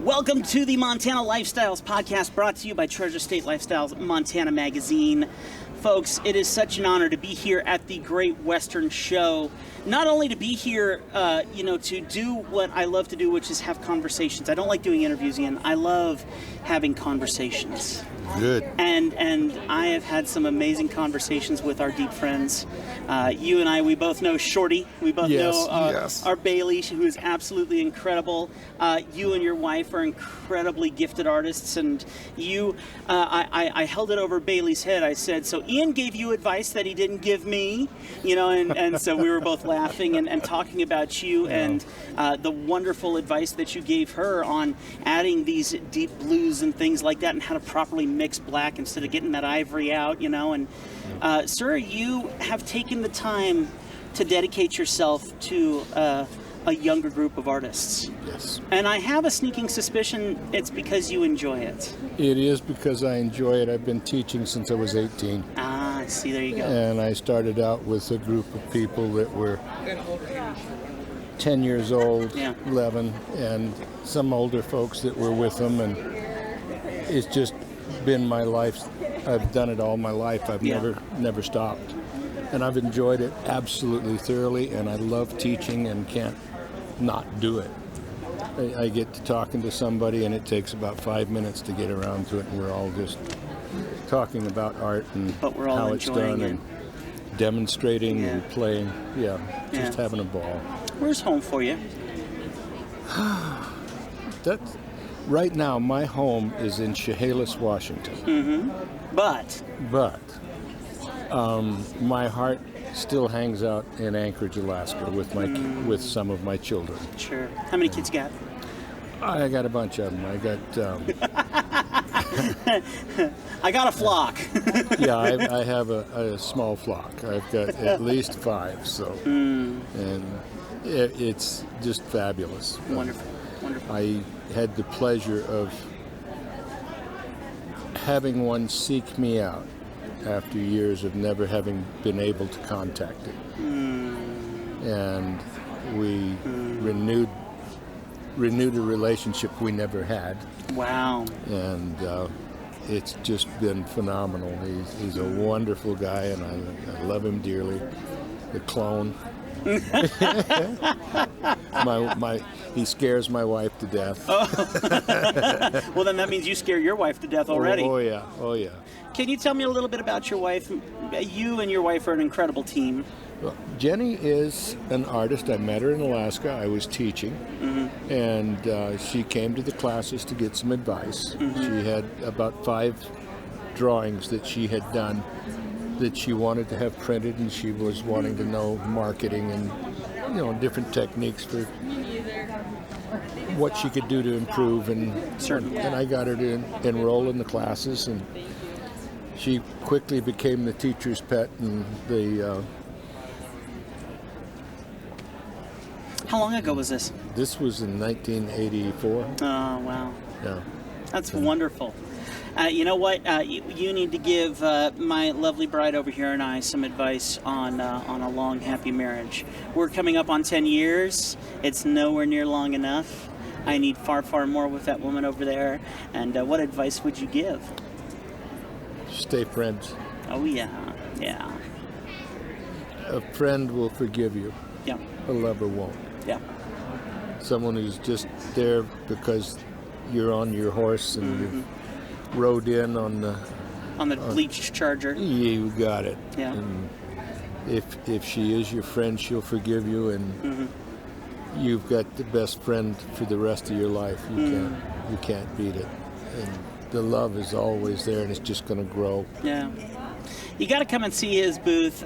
Welcome to the Montana Lifestyles Podcast, brought to you by Treasure State Lifestyles Montana Magazine. Folks, it is such an honor to be here at the Great Western Show. Not only to be here, to do what I love to do, which is have conversations. I don't like doing interviews, Ian. I love having conversations. Good. And I have had some amazing conversations with our deep friends. You and I, we both know Shorty. We both know our Bailey, who is absolutely incredible. You and your wife are incredibly gifted artists. And you, I held it over Bailey's head. I said, so Ian gave you advice that he didn't give me, and so we were both laughing and talking about you and the wonderful advice that you gave her on adding these deep blues and things like that and how to properly mix black instead of getting that ivory out, and sir, you have taken the time to dedicate yourself to a younger group of artists. Yes. And I have a sneaking suspicion it's because you enjoy it. It is because I enjoy it. I've been teaching since I was 18. Ah, I see, there you go. And I started out with a group of people that were 10 years old, 11, and some older folks that were with them, and it's just been my life. I've done it all my life. I've never stopped. And I've enjoyed it absolutely thoroughly, and I love teaching and can't not do it. I get to talking to somebody, and it takes about 5 minutes to get around to it, and we're all just talking about art and how it's done and demonstrating and playing. Just having a ball. Where's home for you? Right now, my home is in Chehalis, Washington. Mm-hmm. But my heart still hangs out in Anchorage, Alaska, with some of my children. Sure. How many kids you got? I got a bunch of them. I got. I got a flock. I have a small flock. I've got at least 5. So, and it's just fabulous. Wonderful. I had the pleasure of having one seek me out after years of never having been able to contact it. And we renewed a relationship we never had. Wow. And it's just been phenomenal. He's a wonderful guy, and I love him dearly. The clone. He scares my wife to death. Well, then that means you scare your wife to death already. Oh yeah. Can you tell me a little bit about your wife? You and your wife are an incredible team. Well, Jenny is an artist. I met her in Alaska. I was teaching, and she came to the classes to get some advice. She had about 5 drawings that she had done that she wanted to have printed, and she was wanting to know marketing and different techniques for what she could do to improve, and I got her to enroll in the classes, and she quickly became the teacher's pet. And How long ago was this? This was in 1984. Oh, wow. Yeah. That's wonderful. You know what? You need to give my lovely bride over here and I some advice on a long, happy marriage. We're coming up on 10 years. It's nowhere near long enough. I need far, far more with that woman over there. And what advice would you give? Stay friends. Oh, yeah. A friend will forgive you. Yeah. A lover won't. Yeah. Someone who's just there because you're on your horse and you rode in on the bleached Charger. You got it. Yeah. And if she is your friend, she'll forgive you, and you've got the best friend for the rest of your life. You can't beat it. And the love is always there, and it's just going to grow. Yeah. You got to come and see his booth.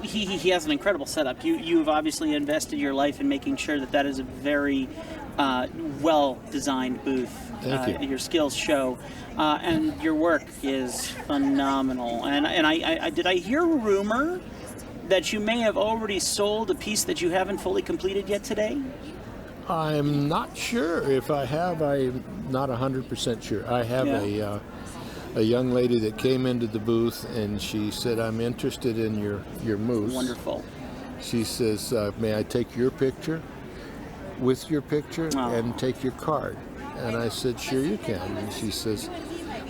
He has an incredible setup. You've obviously invested your life in making sure that is a very well-designed booth. Thank you. Your skills show, and your work is phenomenal. And I hear a rumor that you may have already sold a piece that you haven't fully completed yet today? I'm not sure if I have. I'm not 100% sure. I have a young lady that came into the booth, and she said, I'm interested in your moose. Wonderful. She says, may I take your picture? with your picture and take your card? And I said, sure you can. And she says,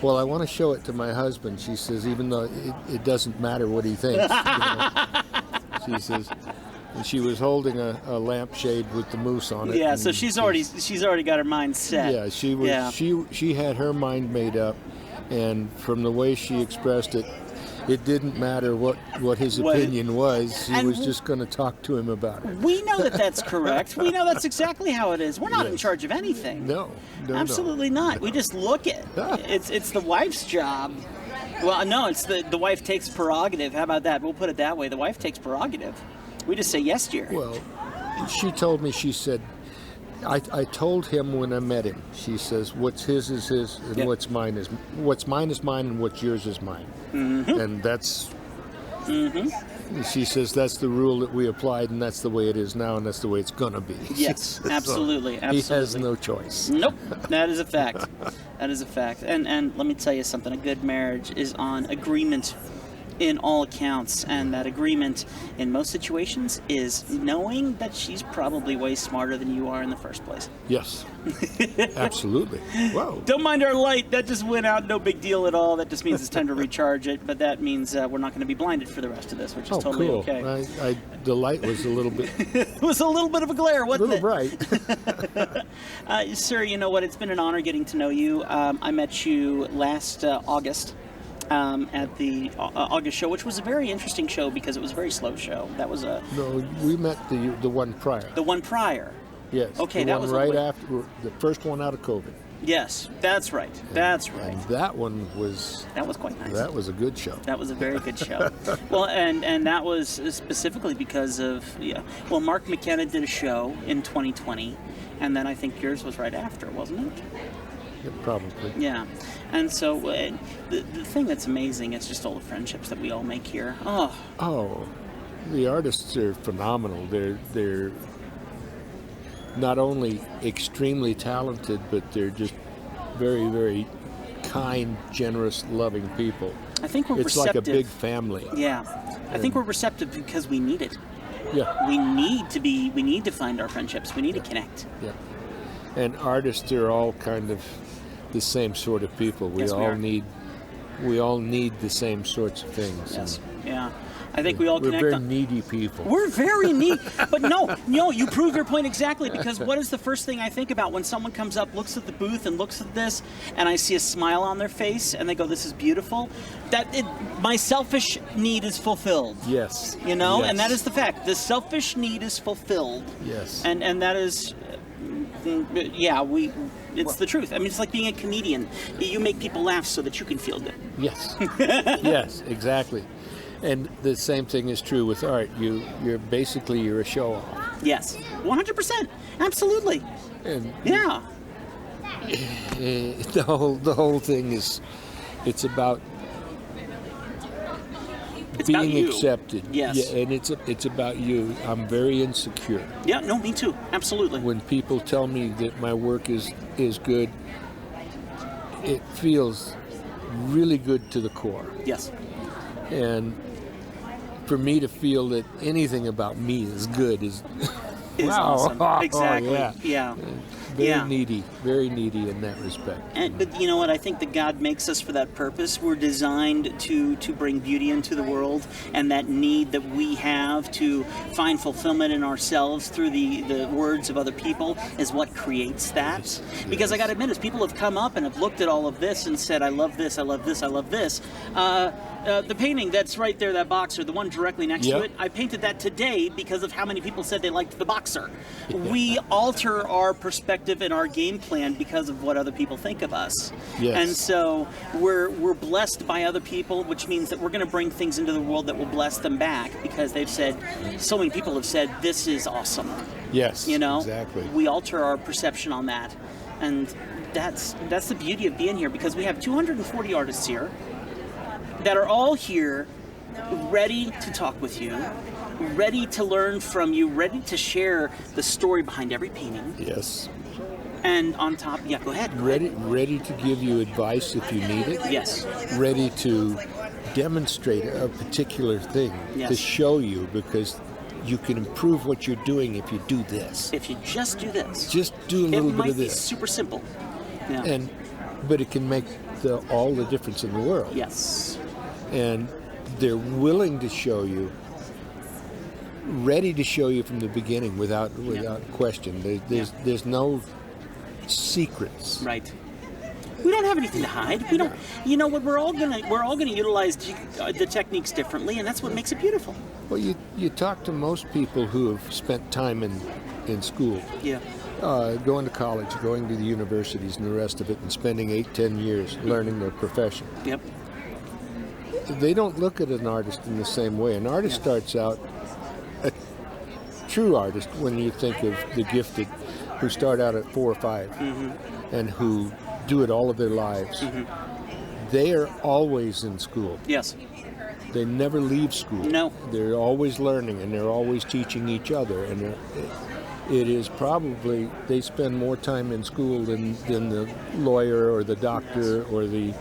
well, I want to show it to my husband. She says, even though it doesn't matter what he thinks. She says, and she was holding a lampshade with the moose on it. Yeah, so she's already got her mind set. Yeah, she had her mind made up, and from the way she expressed it, it didn't matter what his opinion was. She was just going to talk to him about it. We know that that's correct. We know that's exactly how it is. We're not in charge of anything. No, absolutely not. We just look it. It's the wife's job. Well, no, it's the wife takes prerogative. How about that? We'll put it that way. The wife takes prerogative. We just say yes, dear. Well, she told me, she said, I told him when I met him, she says, what's his is his, and what's mine is mine, and what's yours is mine. Mm-hmm. And that's, she says, that's the rule that we applied, and that's the way it is now, and that's the way it's going to be. Yes, absolutely, so absolutely. He has no choice. Nope, that is a fact. That is a fact. And let me tell you something, a good marriage is on agreement in all accounts, and that agreement in most situations is knowing that she's probably way smarter than you are in the first place. Yes, absolutely. Whoa. Don't mind our light, that just went out, no big deal at all. That just means it's time to recharge it, but that means we're not going to be blinded for the rest of this, which is totally cool. Okay. The light was a little bit... It was a little bit of a glare, wasn't it? A little bright. Sir, you know what, it's been an honor getting to know you. I met you last August. At the August show, which was a very interesting show because it was a very slow show. That was a... No, we met the one prior. The one prior? Yes. Okay, that was right after, the first one out of COVID. Yes, that's right. That's right. And that one was... That was quite nice. That was a good show. That was a very good show. Well, and that was specifically because of... Well, Mark McKenna did a show in 2020, and then I think yours was right after, wasn't it? Yeah, probably. Yeah. And so the thing that's amazing is just all the friendships that we all make here. Oh, the artists are phenomenal. They're not only extremely talented, but they're just very, very kind, generous, loving people. I think we're receptive. It's like a big family. Yeah. I think we're receptive because we need it. Yeah. We need to find our friendships. We need to connect. Yeah. And artists are all kind of the same sort of people. We all need the same sorts of things. Yes. Yeah. I think we all connect. We're very needy people. We're very needy. But no, you prove your point exactly, because what is the first thing I think about when someone comes up, looks at the booth and looks at this, and I see a smile on their face and they go, this is beautiful? My selfish need is fulfilled. Yes. Yes. And that is the fact. The selfish need is fulfilled. Yes. And that is... it's the truth. I mean, it's like being a comedian. You make people laugh so that you can feel good. Yes. Yes, exactly. And the same thing is true with art. You're a show off. Yes, 100%. Absolutely. And yeah. The whole thing is, it's about being accepted. Yes. Yeah, and it's about you. I'm very insecure. Yeah, no, me too. Absolutely. When people tell me that my work is good, it feels really good to the core. Yes. And for me to feel that anything about me is good is awesome. Exactly. Yeah. Very needy in that respect. But you know what? I think that God makes us for that purpose. We're designed to bring beauty into the world, and that need that we have to find fulfillment in ourselves through the words of other people is what creates that. Yes. Because I got to admit, as people have come up and have looked at all of this and said, I love this, I love this, I love this. The painting that's right there, that boxer, the one directly next to it, I painted that today because of how many people said they liked the boxer. We alter our perspective and our game plan because of what other people think of us. Yes. And so we're blessed by other people, which means that we're going to bring things into the world that will bless them back, because they've said, so many people have said, this is awesome. Yes, exactly. We alter our perception on that. And that's the beauty of being here, because we have 240 artists here that are all here ready to talk with you, ready to learn from you, ready to share the story behind every painting. Yes. And on top, go ahead. Ready to give you advice if you need it. Yes. Ready to demonstrate a particular thing to show you, because you can improve what you're doing if you do this. If you just do this. Just do a little bit of this. It might be super simple. Yeah. But it can make all the difference in the world. Yes. And they're willing to show you, ready to show you from the beginning without question. There's no secrets. Right. We don't have anything to hide. We don't. You know what? We're all gonna utilize the techniques differently, and that's what makes it beautiful. Well, you talk to most people who have spent time in school. Yeah. Going to college, going to the universities and the rest of it, and spending 8-10 years learning their profession. Yep. They don't look at an artist in the same way. An artist starts out, a true artist, when you think of the gifted, who start out at 4 or 5, and who do it all of their lives. They are always in school. Yes. They never leave school. No. They're always learning, and they're always teaching each other. And it is probably, they spend more time in school than the lawyer or the doctor or the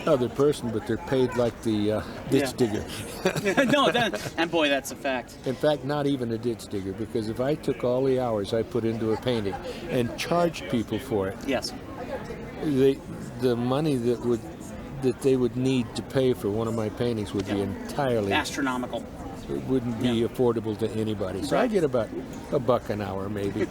other person, but they're paid like the ditch digger. No, and boy, that's a fact. In fact, not even a ditch digger, because if I took all the hours I put into a painting and charged people for it, yes, the money that they would need to pay for one of my paintings would be entirely astronomical. It wouldn't be affordable to anybody. So I get about $1 an hour, maybe.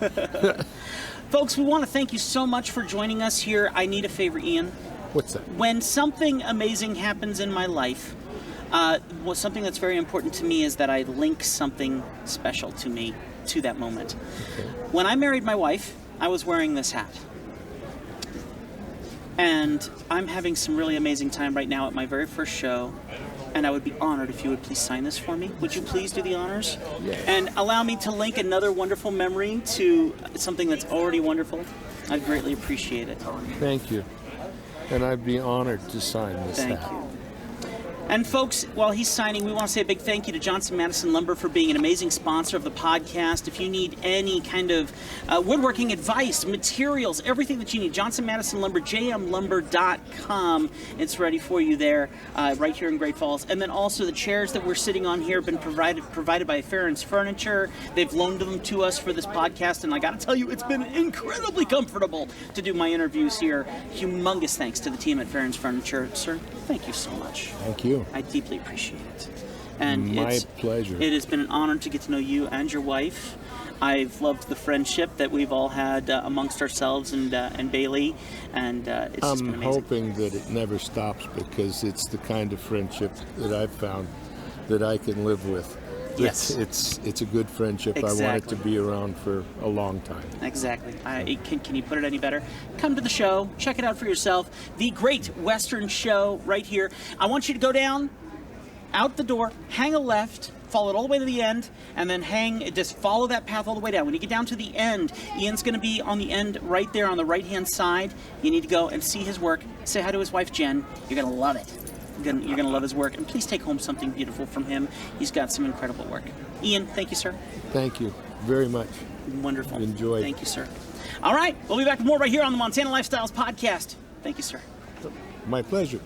Folks, we want to thank you so much for joining us here. I need a favor, Ian. What's that? When something amazing happens in my life, something that's very important to me is that I link something special to me to that moment. Okay. When I married my wife, I was wearing this hat. And I'm having some really amazing time right now at my very first show. And I would be honored if you would please sign this for me. Would you please do the honors? Yes. And allow me to link another wonderful memory to something that's already wonderful. I'd greatly appreciate it. Thank you. And I'd be honored to sign this hat. Thank you. And folks, while he's signing, we want to say a big thank you to Johnson Madison Lumber for being an amazing sponsor of the podcast. If you need any kind of woodworking advice, materials, everything that you need, Johnson Madison Lumber, jmlumber.com. It's ready for you there, right here in Great Falls. And then also the chairs that we're sitting on here have been provided by Farron's Furniture. They've loaned them to us for this podcast, and I got to tell you, it's been incredibly comfortable to do my interviews here. Humongous thanks to the team at Farron's Furniture. Sir, thank you so much. Thank you. I deeply appreciate it. And my pleasure. It has been an honor to get to know you and your wife. I've loved the friendship that we've all had amongst ourselves and Bailey, and it's just been amazing. I'm hoping that it never stops, because it's the kind of friendship that I've found that I can live with. Yes. It's a good friendship. Exactly. I want it to be around for a long time. Exactly. Can you put it any better? Come to the show. Check it out for yourself. The Great Western Show right here. I want you to go down, out the door, hang a left, follow it all the way to the end, and then just follow that path all the way down. When you get down to the end, Ian's going to be on the end right there on the right-hand side. You need to go and see his work. Say hi to his wife, Jen. You're going to love it. You're going to love his work, and please take home something beautiful from him. He's got some incredible work. Ian, thank you, sir. Thank you very much. Wonderful. Enjoy. Thank you, sir. All right, we'll be back with more right here on the Montana Lifestyles Podcast. Thank you, sir. My pleasure.